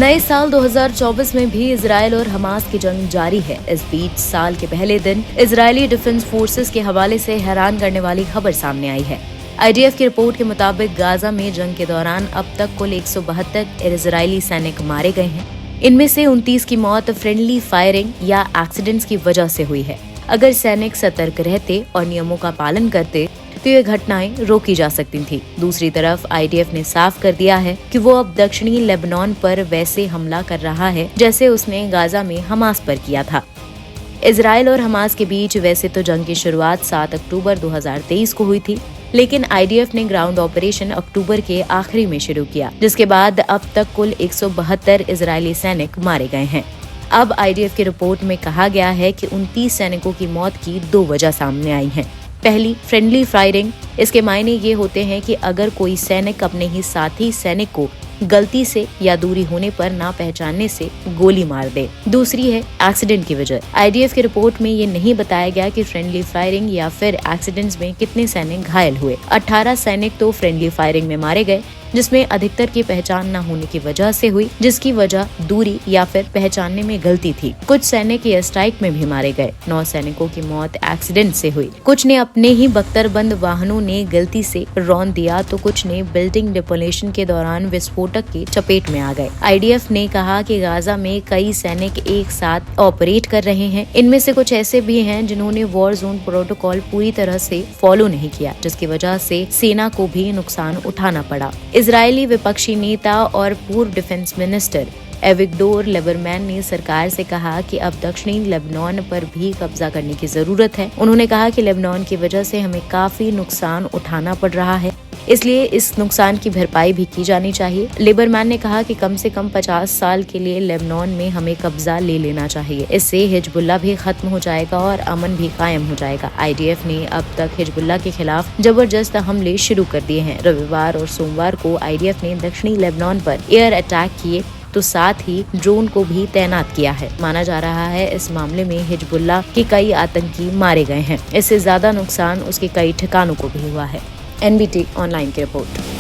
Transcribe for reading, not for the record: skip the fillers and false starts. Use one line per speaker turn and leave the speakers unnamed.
नए साल 2024 में भी इजरायल और हमास की जंग जारी है। इस बीच साल के पहले दिन इजरायली डिफेंस फोर्सेस के हवाले से हैरान करने वाली खबर सामने आई है। IDF की रिपोर्ट के मुताबिक गाजा में जंग के दौरान अब तक कुल 172 इजरायली सैनिक मारे गए हैं। इनमें से 29 की मौत फ्रेंडली फायरिंग या एक्सीडेंट्स की वजह से हुई है। अगर सैनिक सतर्क रहते और नियमों का पालन करते तो ये घटनाएं रोकी जा सकती थी। दूसरी तरफ IDF ने साफ कर दिया है कि वो अब दक्षिणी लेबनान पर वैसे हमला कर रहा है जैसे उसने गाजा में हमास पर किया था। इजरायल और हमास के बीच वैसे तो जंग की शुरुआत 7 अक्टूबर 2023 को हुई थी, लेकिन IDF ने ग्राउंड ऑपरेशन अक्टूबर के आखिरी में शुरू किया, जिसके बाद अब तक कुल 172 इजरायली सैनिक मारे गए हैं। अब IDF की रिपोर्ट में कहा गया है कि 29 सैनिकों की मौत की 2 वजह सामने आई हैं। पहली, फ्रेंडली फायरिंग। इसके मायने ये होते हैं कि अगर कोई सैनिक अपने ही साथी सैनिक को गलती से या दूरी होने पर ना पहचानने से गोली मार दे। दूसरी है एक्सीडेंट की वजह। IDF की रिपोर्ट में ये नहीं बताया गया कि फ्रेंडली फायरिंग या फिर एक्सीडेंट्स में कितने सैनिक घायल हुए। 18 सैनिक तो फ्रेंडली फायरिंग में मारे गए, जिसमें अधिकतर की पहचान न होने की वजह से हुई, जिसकी वजह दूरी या फिर पहचानने में गलती थी। कुछ सैनिक एयर स्ट्राइक में भी मारे गए। 9 सैनिकों की मौत एक्सीडेंट से हुई। कुछ ने अपने ही बख्तरबंद वाहनों ने गलती से रौंद दिया तो कुछ ने बिल्डिंग डिपोलेशन के दौरान विस्फोटक की चपेट में आ गए। IDF ने कहा कि गाजा में कई सैनिक एक साथ ऑपरेट कर रहे हैं। इनमें से कुछ ऐसे भी हैं जिन्होंने वॉर जोन प्रोटोकॉल पूरी तरह से फॉलो नहीं किया, जिसकी वजह से सेना को भी नुकसान उठाना पड़ा। इजरायली विपक्षी नेता और पूर्व डिफेंस मिनिस्टर एविगडोर लिबरमैन ने सरकार से कहा कि अब दक्षिणी लेबनान पर भी कब्जा करने की जरूरत है। उन्होंने कहा कि लेबनान की वजह से हमें काफी नुकसान उठाना पड़ रहा है, इसलिए इस नुकसान की भरपाई भी की जानी चाहिए। लिबरमैन ने कहा कि कम से कम 50 साल के लिए लेबनान में हमें कब्जा ले लेना चाहिए। इससे हिजबुल्लाह भी खत्म हो जाएगा और अमन भी कायम हो जाएगा। IDF ने अब तक हिजबुल्लाह के खिलाफ जबरदस्त हमले शुरू कर दिए हैं। रविवार और सोमवार को IDF ने दक्षिणी लेबनान पर एयर अटैक किए तो साथ ही ड्रोन को भी तैनात किया है। माना जा रहा है इस मामले में हिजबुल्लाह के कई आतंकी मारे गए हैं। इससे ज्यादा नुकसान उसके कई ठिकानों को भी हुआ है। NBT ऑनलाइन की रिपोर्ट।